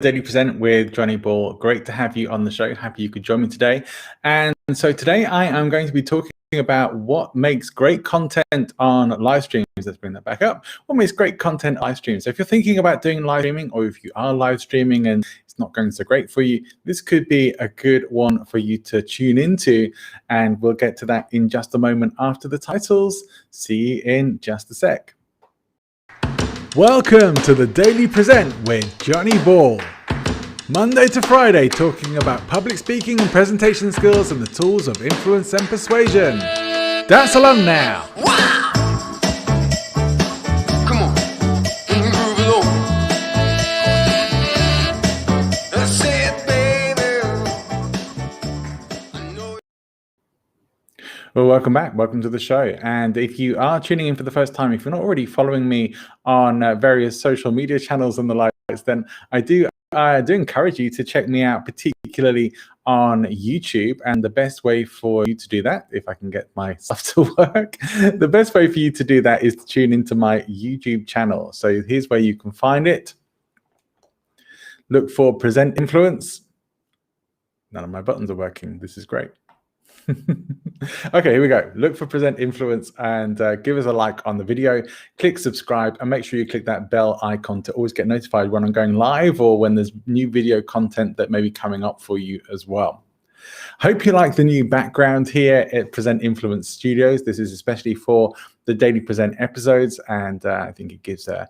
Daily Present with Johnny Ball. Great to have you on the show. Happy you could join me today. And so today I am going to be talking about what makes great content on live streams. Let's bring that back up. What makes great content on live streams? So if you're thinking about doing live streaming, or if you are live streaming and it's not going so great for you, this could be a good one for you to tune into. And we'll get to that in just a moment after the titles. See you in just a sec. Welcome to the Daily Present with Johnny Ball. Monday to Friday, talking about public speaking and presentation skills and the tools of influence and persuasion. Dance along now. Wow! Come on, groove it over. That's it, baby. I know. Well, welcome back. Welcome to the show. And if you are tuning in for the first time, if you're not already following me on various social media channels and the likes, then I do encourage you to check me out, particularly on YouTube. And the best way for you to do that, if I can get my stuff to work, the best way for you to do that is to tune into my YouTube channel. So here's where you can find it. Look for Present Influence. None of my buttons are working. This is great. Okay, here we go. Look for Present Influence and give us a like on the video. Click subscribe and make sure you click that bell icon to always get notified when I'm going live or when there's new video content that may be coming up for you as well. Hope you like the new background here at Present Influence Studios. This is especially for the Daily Present episodes, and I think it gives a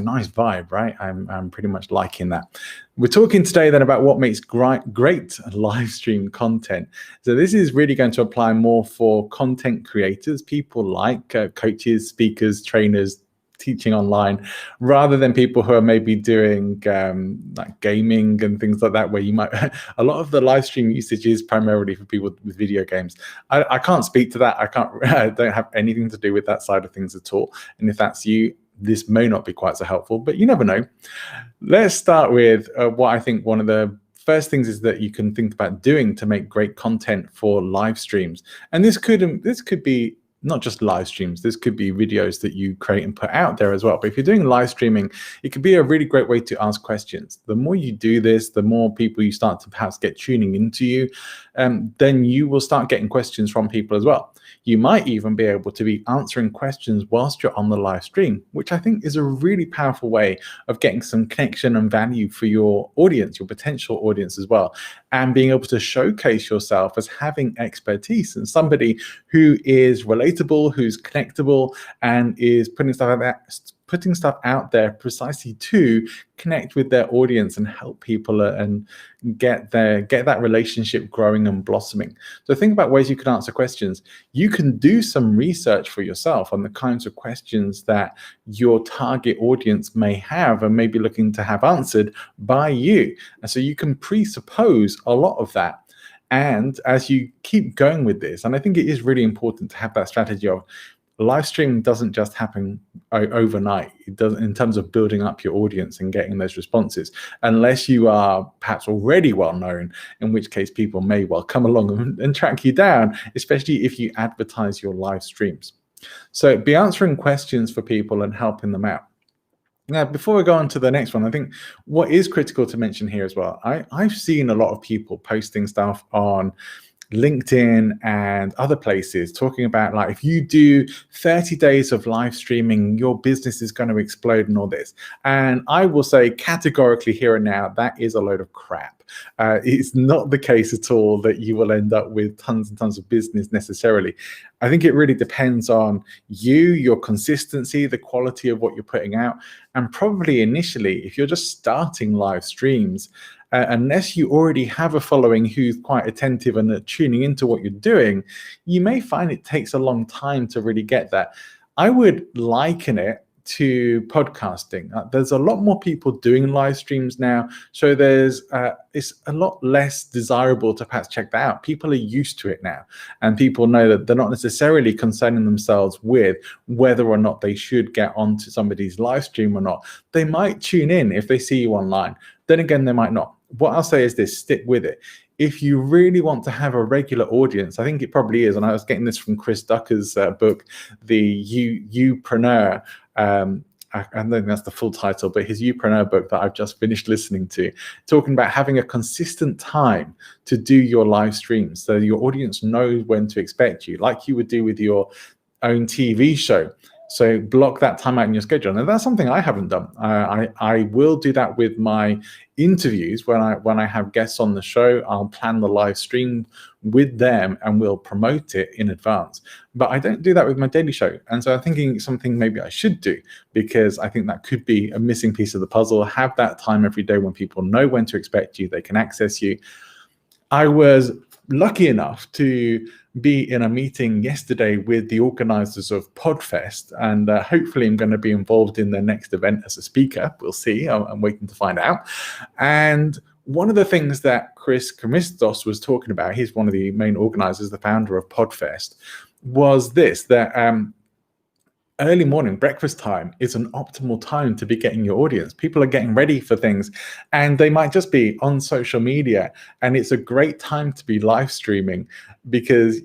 nice vibe, right? I'm pretty much liking that. We're talking today then about what makes great live stream content. So this is really going to apply more for content creators, people like coaches, speakers, trainers, teaching online, rather than people who are maybe doing like gaming and things like that, where you might a lot of the live stream usage is primarily for people with video games. I can't speak to that. I don't have anything to do with that side of things at all. And if that's you, this may not be quite so helpful, but you never know. Let's start with what I think one of the first things is that you can think about doing to make great content for live streams. And this could be not just live streams. This could be videos that you create and put out there as well. But if you're doing live streaming, it could be a really great way to ask questions. The more you do this, the more people you start to perhaps get tuning into you, then you will start getting questions from people as well. You might even be able to be answering questions whilst you're on the live stream, which I think is a really powerful way of getting some connection and value for your audience, your potential audience as well, and being able to showcase yourself as having expertise and somebody who is relatable, who's connectable, and is putting stuff out there precisely to connect with their audience and help people and get that relationship growing and blossoming. So think about ways you can answer questions. You can do some research for yourself on the kinds of questions that your target audience may have and may be looking to have answered by you. And so you can presuppose a lot of that. And as you keep going with this, and I think it is really important to have that strategy of live streaming doesn't just happen overnight. It does in terms of building up your audience and getting those responses, unless you are perhaps already well known, in which case people may well come along and track you down, especially if you advertise your live streams. So be answering questions for people and helping them out. Now, before we go on to the next one, I think what is critical to mention here as well, I've seen a lot of people posting stuff on LinkedIn and other places talking about, like, if you do 30 days of live streaming, your business is going to explode and all this. And I will say categorically here and now, that is a load of crap. It's not the case at all that you will end up with tons and tons of business necessarily. I think it really depends on you, your consistency, the quality of what you're putting out. And probably initially, if you're just starting live streams, unless you already have a following who's quite attentive and are tuning into what you're doing, you may find it takes a long time to really get that. I would liken it to podcasting. There's a lot more people doing live streams now, so it's a lot less desirable to perhaps check that out. People are used to it now, and people know that they're not necessarily concerning themselves with whether or not they should get onto somebody's live stream or not. They might tune in if they see you online. Then again, they might not. What I'll say is this: stick with it. If you really want to have a regular audience, I think it probably is, and I was getting this from Chris Ducker's book, the Youpreneur, I don't think that's the full title, but his Youpreneur book that I've just finished listening to, talking about having a consistent time to do your live streams so your audience knows when to expect you, like you would do with your own TV show. So block that time out in your schedule. And that's something I haven't done. I will do that with my interviews. When I have guests on the show, I'll plan the live stream with them and we'll promote it in advance. But I don't do that with my daily show. And so I'm thinking something maybe I should do, because I think that could be a missing piece of the puzzle. Have that time every day when people know when to expect you, they can access you. I was lucky enough to be in a meeting yesterday with the organizers of Podfest, and hopefully I'm going to be involved in their next event as a speaker. We'll see. I'm waiting to find out. And one of the things that Chris Christos was talking about, he's one of the main organizers, the founder of Podfest, was this, that early morning breakfast time is an optimal time to be getting your audience. People are getting ready for things and they might just be on social media, and it's a great time to be live streaming because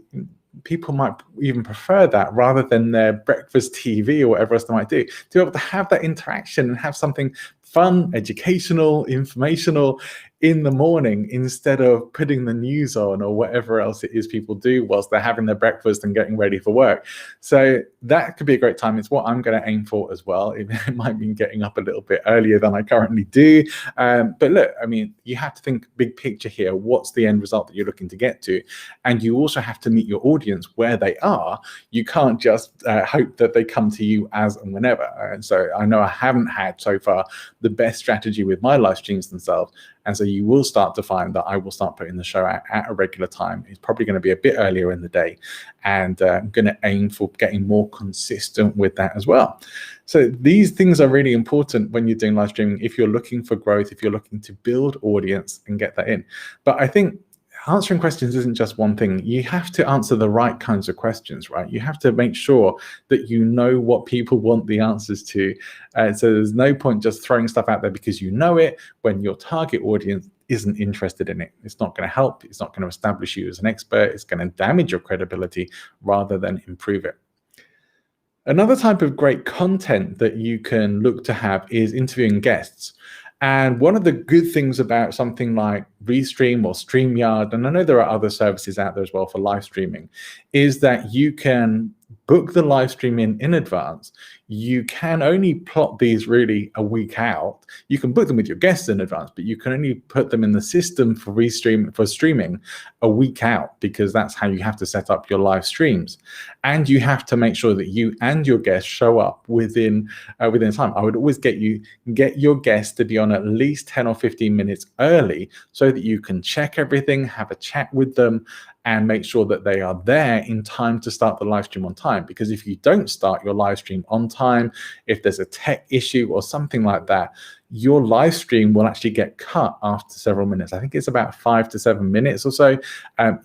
people might even prefer that rather than their breakfast TV or whatever else they might do, to be able to have that interaction and have something fun, educational, informational in the morning instead of putting the news on or whatever else it is people do whilst they're having their breakfast and getting ready for work. So that could be a great time. It's what I'm going to aim for as well. It might mean getting up a little bit earlier than I currently do. But look, I mean, you have to think big picture here. What's the end result that you're looking to get to? And you also have to meet your audience where they are. You can't just hope that they come to you as and whenever. And so I know I haven't had so far the best strategy with my live streams themselves. And so you will start to find that I will start putting the show out at a regular time. It's probably going to be a bit earlier in the day, and I'm going to aim for getting more consistent with that as well. So these things are really important when you're doing live streaming, if you're looking for growth, if you're looking to build audience and get that in. But I think answering questions isn't just one thing. You have to answer the right kinds of questions, right? You have to make sure that you know what people want the answers to. So there's no point just throwing stuff out there because you know it when your target audience isn't interested in it. It's not going to help. It's not going to establish you as an expert. It's going to damage your credibility rather than improve it. Another type of great content that you can look to have is interviewing guests. And one of the good things about something like Restream or StreamYard, and I know there are other services out there as well for live streaming, is that you can book the live stream in advance. You can only plot these really a week out. You can book them with your guests in advance, but you can only put them in the system for streaming a week out, because that's how you have to set up your live streams. And you have to make sure that you and your guests show up within time. I would always get your guests to be on at least 10 or 15 minutes early so that you can check everything, have a chat with them, and make sure that they are there in time to start the live stream on time. Because if you don't start your live stream on time, if there's a tech issue or something like that, your live stream will actually get cut after several minutes. I think it's about 5 to 7 minutes or so.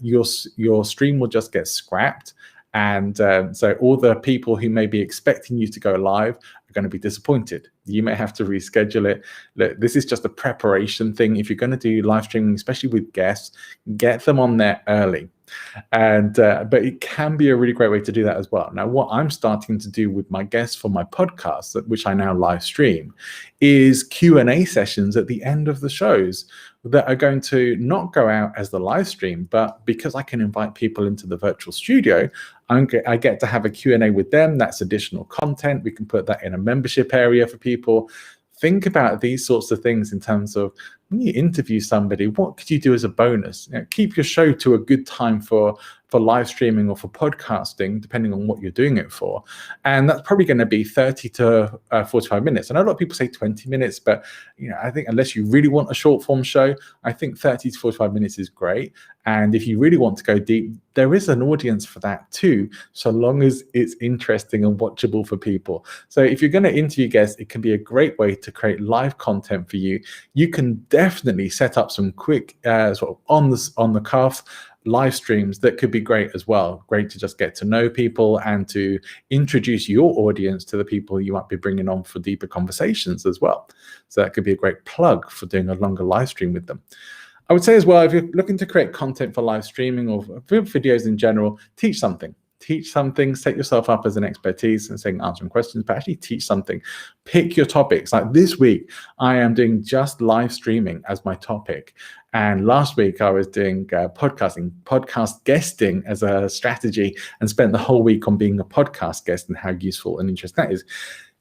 Your stream will just get scrapped. And so all the people who may be expecting you to go live are going to be disappointed. You may have to reschedule it. Look, this is just a preparation thing. If you're going to do live streaming, especially with guests, get them on there early. And but it can be a really great way to do that as well. Now, what I'm starting to do with my guests for my podcast, which I now live stream, is Q&A sessions at the end of the shows that are going to not go out as the live stream, but because I can invite people into the virtual studio, I get to have a Q&A with them. That's additional content. We can put that in a membership area for people. Think about these sorts of things in terms of when you interview somebody, what could you do as a bonus? Keep your show to a good time for live streaming or for podcasting, depending on what you're doing it for. And that's probably going to be 30 to 45 minutes. I know a lot of people say 20 minutes, but I think unless you really want a short form show, I think 30 to 45 minutes is great. And if you really want to go deep, there is an audience for that too, so long as it's interesting and watchable for people. So if you're going to interview guests, it can be a great way to create live content for you. You can definitely set up some quick sort of on the cuff live streams that could be great as well. Great to just get to know people and to introduce your audience to the people you might be bringing on for deeper conversations as well. So that could be a great plug for doing a longer live stream with them. I would say as well, if you're looking to create content for live streaming or for videos in general, teach something. Teach something, set yourself up as an expertise and saying answering questions, but actually teach something. Pick your topics. Like this week, I am doing just live streaming as my topic. And last week I was doing podcast guesting as a strategy, and spent the whole week on being a podcast guest and how useful and interesting that is.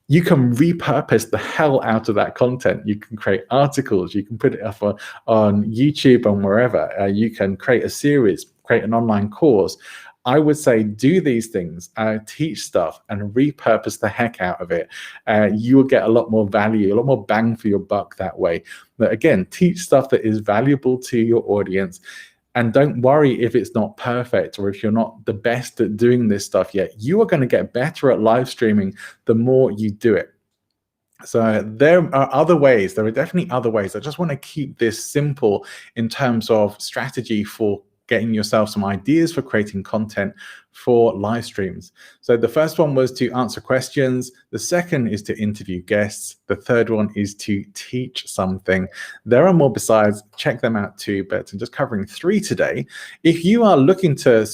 You can repurpose the hell out of that content. You can create articles, you can put it up on YouTube and wherever. You can create a series, create an online course. I would say do these things, teach stuff and repurpose the heck out of it. You will get a lot more value, a lot more bang for your buck that way. But again, teach stuff that is valuable to your audience. And don't worry if it's not perfect or if you're not the best at doing this stuff yet. You are going to get better at live streaming the more you do it. So there are other ways. There are definitely other ways. I just want to keep this simple in terms of strategy for getting yourself some ideas for creating content for live streams. So the first one was to answer questions. The second is to interview guests. The third one is to teach something. There are more besides, check them out too, but I'm just covering 3 today. If you are looking to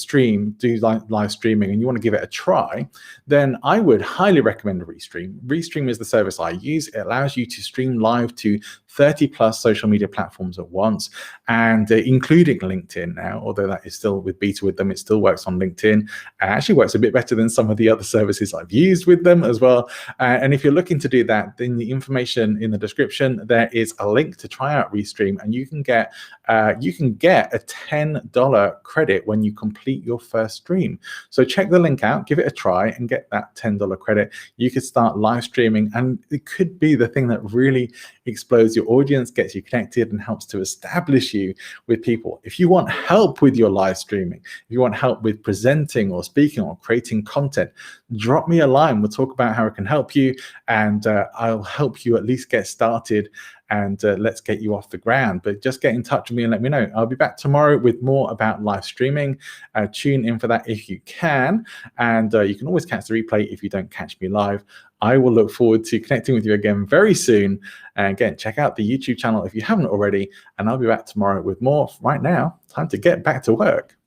do live streaming and you want to give it a try, then I would highly recommend Restream. Restream is the service I use. It allows you to stream live to 30 plus social media platforms at once, and including LinkedIn now, although that is still with beta with them, it still works on LinkedIn. Actually works a bit better than some of the other services I've used with them as well. And if you're looking to do that, then the information in the description, there is a link to try out Restream, and you can get a $10 credit when you complete your first stream. So check the link out, give it a try, and get that $10 credit. You could start live streaming, and it could be the thing that really explodes your audience, gets you connected, and helps to establish you with people. If you want help with your live streaming, if you want help with presenting or speaking or creating content, drop me a line. We'll talk about how I can help you, and I'll help you at least get started, and let's get you off the ground. But just get in touch with me and let me know. I'll be back tomorrow with more about live streaming. Tune in for that if you can, and you can always catch the replay if you don't catch me live. I will look forward to connecting with you again very soon. And again, check out the YouTube channel if you haven't already, and I'll be back tomorrow with more. Right now, time to get back to work.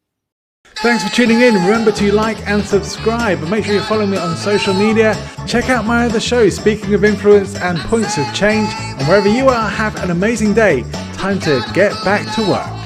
Thanks for tuning in. Remember to like and subscribe, and make sure you follow me on social media. Check out my other shows, Speaking of Influence and Points of Change. And wherever you are, have an amazing day. Time to get back to work.